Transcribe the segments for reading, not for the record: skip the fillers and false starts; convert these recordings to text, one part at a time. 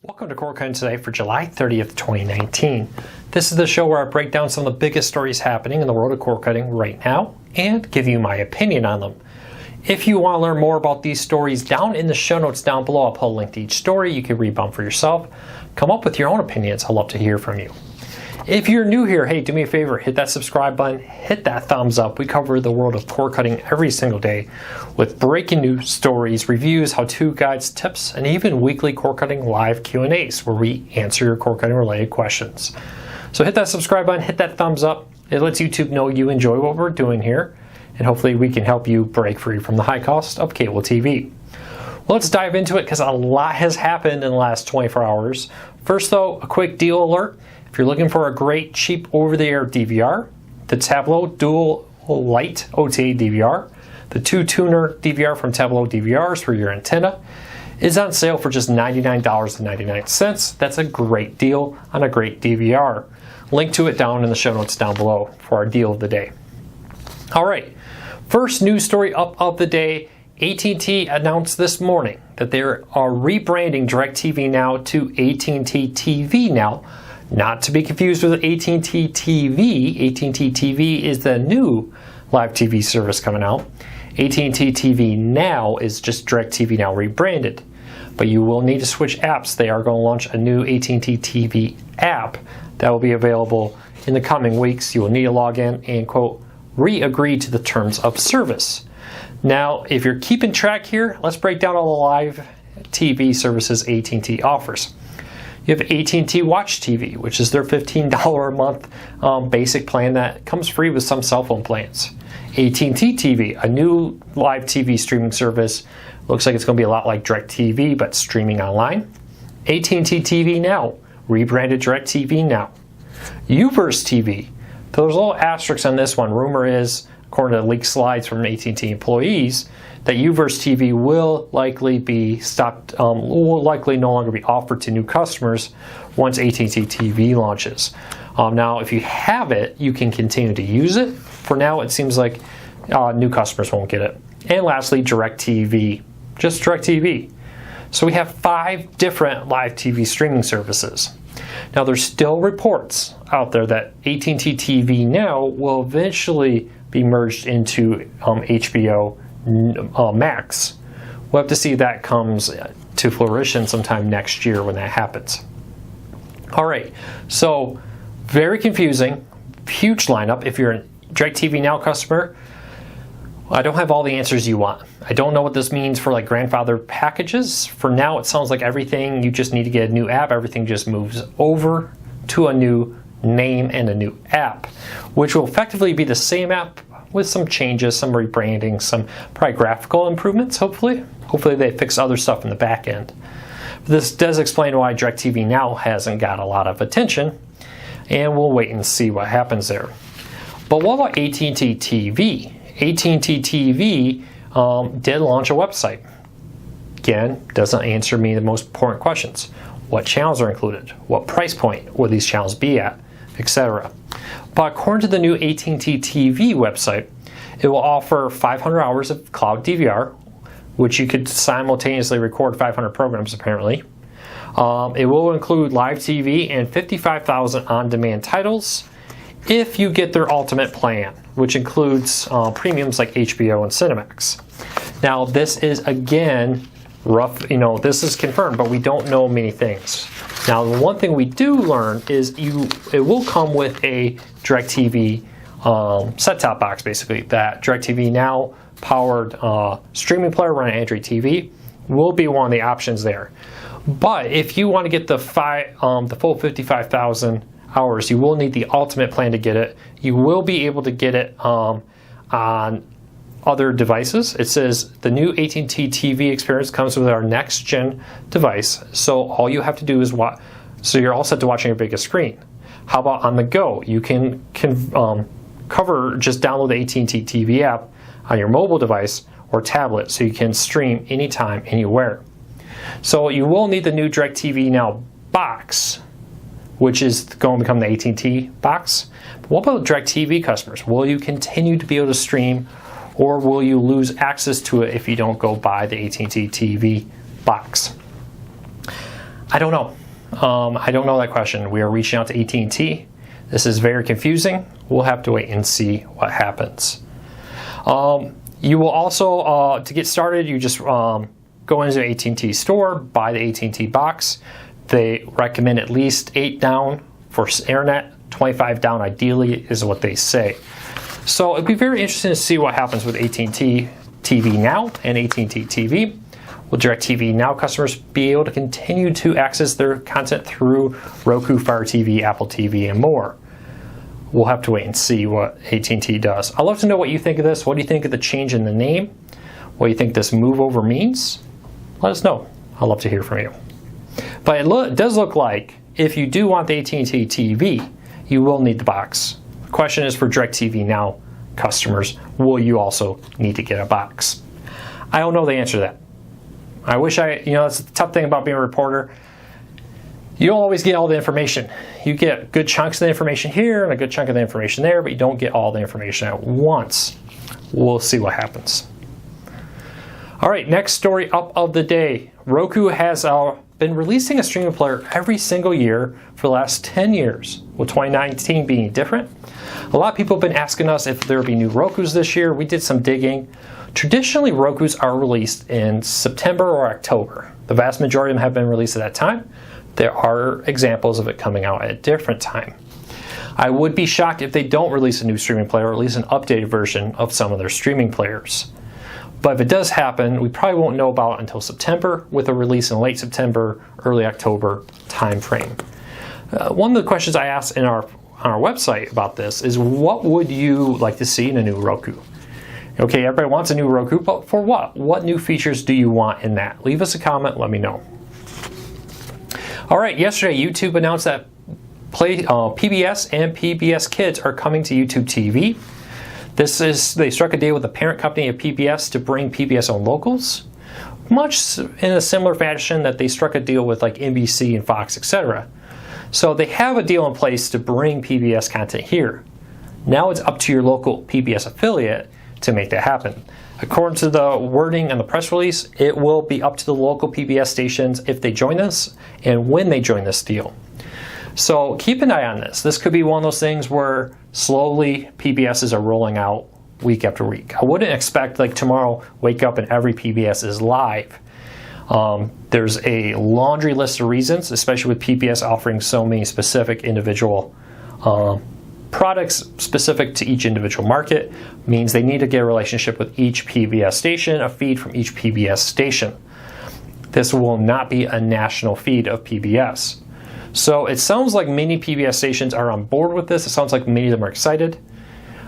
Welcome to Cord Cutting Today for July 30th, 2019. This is the show where I break down some of the biggest stories happening in the world of cord cutting right now and give you my opinion on them. If you want to learn more about these stories, down in the show notes down below, I'll put a link to each story. You can read them for yourself. Come up with your own opinions. I'd love to hear from you. If you're new here, hey, do me a favor, hit that subscribe button, hit that thumbs up. We cover the world of cord cutting every single day with breaking news, stories, reviews, how-to guides, tips, and even weekly cord cutting live Q&As where we answer your cord cutting related questions. So hit that subscribe button, hit that thumbs up. It lets YouTube know you enjoy what we're doing here, and hopefully we can help you break free from the high cost of cable TV. Well, let's dive into it because a lot has happened in the last 24 hours. First though, a quick deal alert. If you're looking for a great, cheap over-the-air DVR, the Tableau Dual Light OTA DVR, the 2-tuner DVR from Tableau DVRs for your antenna, is on sale for just $99.99. That's a great deal on a great DVR. Link to it down in the show notes down below for our deal of the day. All right, first news story up of the day. AT&T announced this morning that they are rebranding DirectV Now to AT&T TV Now. Not to be confused with AT&T TV. AT&T TV is the new live TV service coming out. AT&T TV Now is just DirectV Now rebranded. But you will need to switch apps. They are going to launch a new AT&T TV app that will be available in the coming weeks. You will need to log in and, quote, re-agree to the terms of service. Now, if you're keeping track here, let's break down all the live TV services AT&T offers. You have AT&T Watch TV, which is their $15 a month basic plan that comes free with some cell phone plans. AT&T TV, a new live TV streaming service. Looks like it's going to be a lot like DirecTV, but streaming online. AT&T TV Now, rebranded DirectV Now. Uverse TV. There's a little asterisk on this one. Rumor is, according to leaked slides from AT&T employees, that Uverse TV will likely be stopped, will likely no longer be offered to new customers once AT&T TV launches. Now, if you have it, you can continue to use it. For now, it seems like new customers won't get it. And lastly, DirecTV, just DirecTV. So we have 5 different live TV streaming services. Now, there's still reports out there that AT&T TV Now will eventually be merged into HBO Max. We'll have to see if that comes to fruition sometime next year when that happens. All right, so very confusing, huge lineup. If you're a DirecTV Now customer, I don't have all the answers you want. I don't know what this means for like grandfather packages. For now, it sounds like everything, you just need to get a new app. Everything just moves over to a new name and a new app, which will effectively be the same app with some changes, some rebranding, some probably graphical improvements, hopefully. Hopefully they fix other stuff in the back end. This does explain why DirecTV Now hasn't got a lot of attention, and we'll wait and see what happens there. But what about AT&T TV? AT&T TV did launch a website. Again, doesn't answer me the most important questions. What channels are included? What price point will these channels be at? Etc. But according to the new AT&T TV website, it will offer 500 hours of cloud DVR, which you could simultaneously record 500 programs apparently. It will include live TV and 55,000 on-demand titles if you get their ultimate plan, which includes premiums like HBO and Cinemax. Now this is again rough, this is confirmed, but we don't know many things. Now, the one thing we do learn is it will come with a DirecTV set-top box, basically. That DirecTV Now powered streaming player running Android TV will be one of the options there. But if you want to get the full 55,000 hours, you will need the ultimate plan to get it. You will be able to get it on other devices. It says the new AT&T TV experience comes with our next gen device, so all you have to do is watch, so you're all set to watching your biggest screen. How about on the go? You can just download the AT&T TV app on your mobile device or tablet so you can stream anytime, anywhere. So you will need the new DirecTV Now Box, which is going to become the AT&T box. But what about DirecTV customers? Will you continue to be able to stream, or will you lose access to it if you don't go buy the AT&T TV box? I don't know. I don't know that question. We are reaching out to AT&T. This is very confusing. We'll have to wait and see what happens. You will also, to get started, you just go into the AT&T store, buy the AT&T box. They recommend at least 8 down for internet, 25 down ideally is what they say. So it'd be very interesting to see what happens with AT&T TV Now and AT&T TV. Will Directv Now customers be able to continue to access their content through Roku, Fire TV, Apple TV, and more? We'll have to wait and see what AT&T does. I'd love to know what you think of this. What do you think of the change in the name? What do you think this move over means? Let us know. I'd love to hear from you. But it does look like if you do want the AT&T TV, you will need the box. The question is for Directv Now customers, will you also need to get a box? I don't know the answer to that. I wish that's the tough thing about being a reporter. You don't always get all the information. You get good chunks of the information here and a good chunk of the information there, but you don't get all the information at once. We'll see what happens. All right, next story up of the day. Roku has been releasing a streaming player every single year for the last 10 years, with 2019 being different. A lot of people have been asking us if there will be new Rokus this year. We did some digging. Traditionally, Rokus are released in September or October. The vast majority of them have been released at that time. There are examples of it coming out at a different time. I would be shocked if they don't release a new streaming player or at least an updated version of some of their streaming players. But if it does happen, we probably won't know about it until September, with a release in late September, early October timeframe. One of the questions I asked on our website about this is, what would you like to see in a new Roku? Okay, everybody wants a new Roku, but for what? What new features do you want in that? Leave us a comment, let me know. All right, yesterday YouTube announced that PBS and PBS Kids are coming to YouTube TV. They struck a deal with the parent company of PBS to bring PBS-owned locals, much in a similar fashion that they struck a deal with like NBC and Fox, etc. So they have a deal in place to bring PBS content here. Now it's up to your local PBS affiliate to make that happen. According to the wording in the press release, it will be up to the local PBS stations if they join this and when they join this deal. So keep an eye on this. This could be one of those things where slowly PBSs are rolling out week after week. I wouldn't expect like tomorrow wake up and every PBS is live. There's a laundry list of reasons, especially with PBS offering so many specific individual products specific to each individual market. Means they need to get a relationship with each PBS station, a feed from each PBS station. This will not be a national feed of PBS. So it sounds like many PBS stations are on board with this. It sounds like many of them are excited.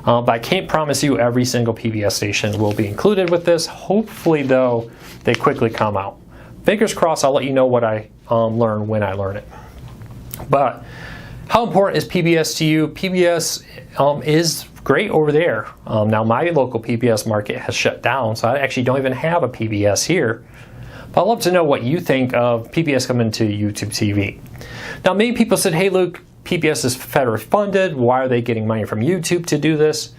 But I can't promise you every single PBS station will be included with this. Hopefully, though, they quickly come out. Fingers crossed, I'll let you know what I learn when I learn it. But how important is PBS to you? PBS is great over there. Now, my local PBS market has shut down, so I actually don't even have a PBS here. But I'd love to know what you think of PBS coming to YouTube TV. Now, many people said, hey, Luke, PBS is federally funded. Why are they getting money from YouTube to do this?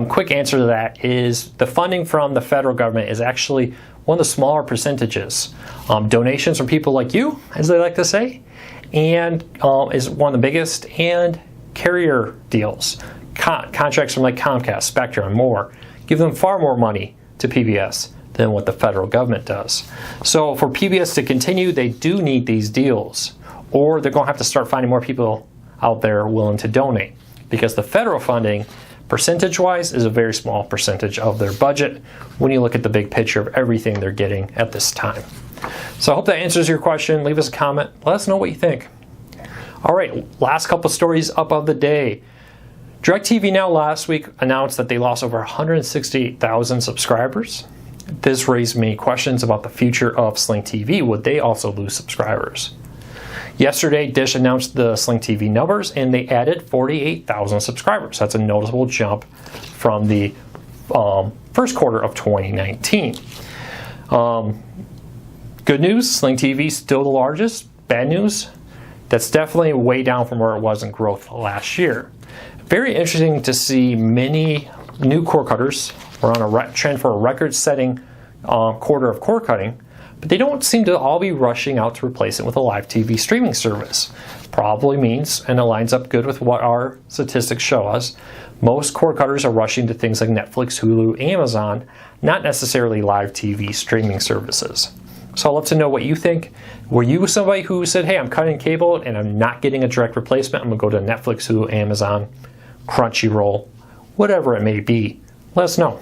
Quick answer to that is the funding from the federal government is actually one of the smaller percentages. Donations from people like you, as they like to say, and is one of the biggest, and carrier deals, contracts from like Comcast, Spectrum, and more, give them far more money to PBS than what the federal government does. So for PBS to continue, they do need these deals, or they're going to have to start finding more people out there willing to donate, because the federal funding, percentage-wise, is a very small percentage of their budget when you look at the big picture of everything they're getting at this time. So I hope that answers your question. Leave us a comment. Let us know what you think. All right, last couple stories up of the day. Directv Now last week announced that they lost over 168,000 subscribers. This raised many questions about the future of Sling TV. Would they also lose subscribers? Yesterday, Dish announced the Sling TV numbers, and they added 48,000 subscribers. That's a noticeable jump from the first quarter of 2019. Good news, Sling TV is still the largest. Bad news, that's definitely way down from where it was in growth last year. Very interesting to see many new cord cutters. We're on a trend for a record-setting quarter of cord cutting, but they don't seem to all be rushing out to replace it with a live TV streaming service. Probably means, and it lines up good with what our statistics show us, most cord cutters are rushing to things like Netflix, Hulu, Amazon, not necessarily live TV streaming services. So I'd love to know what you think. Were you somebody who said, hey, I'm cutting cable and I'm not getting a direct replacement, I'm going to go to Netflix, Hulu, Amazon, Crunchyroll, whatever it may be? Let us know.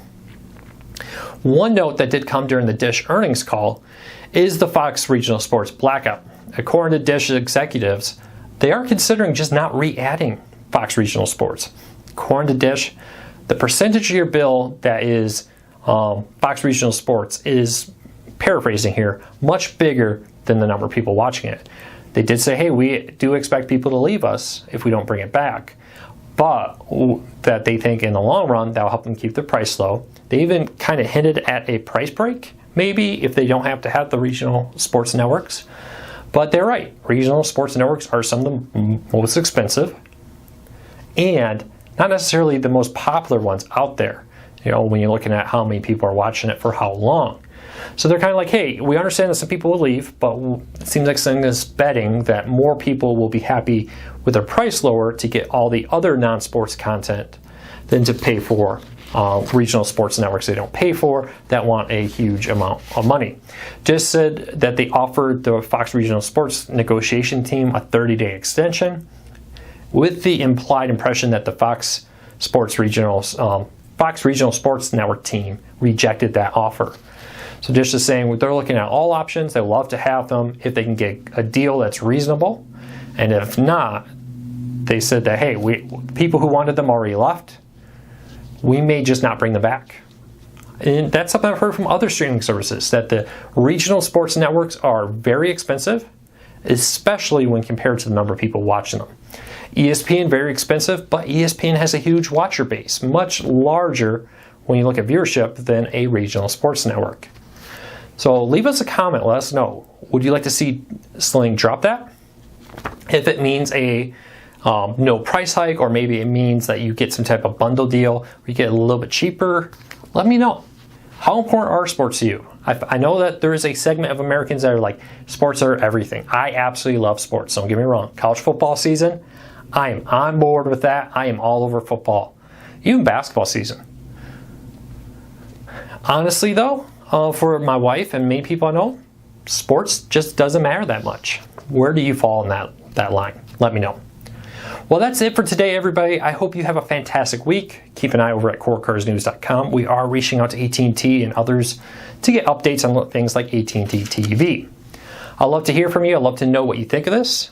One note that did come during the Dish earnings call is the Fox Regional Sports blackout. According to Dish executives, they are considering just not re-adding Fox Regional Sports. According to Dish, the percentage of your bill that is Fox Regional Sports is, paraphrasing here, much bigger than the number of people watching it. They did say, hey, we do expect people to leave us if we don't bring it back, but that they think in the long run that will help them keep their price low. They even kind of hinted at a price break, maybe, if they don't have to have the regional sports networks. But they're right, regional sports networks are some of the most expensive and not necessarily the most popular ones out there, you know, when you're looking at how many people are watching it for how long. So they're kind of like, hey, we understand that some people will leave, but it seems like Sling is betting that more people will be happy with their price lower to get all the other non-sports content than to pay for regional sports networks they don't pay for that want a huge amount of money. Just said that they offered the Fox Regional Sports negotiation team a 30-day extension with the implied impression that the Fox Regional Sports Network team rejected that offer. So Dish is saying they're looking at all options. They love to have them if they can get a deal that's reasonable. And if not, they said that, hey, people who wanted them already left. We may just not bring them back. And that's something I've heard from other streaming services, that the regional sports networks are very expensive, especially when compared to the number of people watching them. ESPN, very expensive, but ESPN has a huge watcher base, much larger when you look at viewership than a regional sports network. So leave us a comment, let us know. Would you like to see Sling drop that? If it means a no price hike, or maybe it means that you get some type of bundle deal where you get a little bit cheaper, let me know. How important are sports to you? I know that there is a segment of Americans that are like, sports are everything. I absolutely love sports, don't get me wrong. College football season, I am on board with that. I am all over football. Even basketball season. Honestly though, for my wife and many people I know, sports just doesn't matter that much. Where do you fall in that line? Let me know. Well, that's it for today, everybody. I hope you have a fantastic week. Keep an eye over at corecarsnews.com. We are reaching out to AT&T and others to get updates on things like AT&T TV. I'd love to hear from you. I'd love to know what you think of this.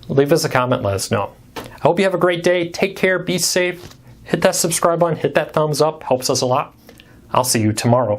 Leave us a comment. Let us know. I hope you have a great day. Take care. Be safe. Hit that subscribe button. Hit that thumbs up. Helps us a lot. I'll see you tomorrow.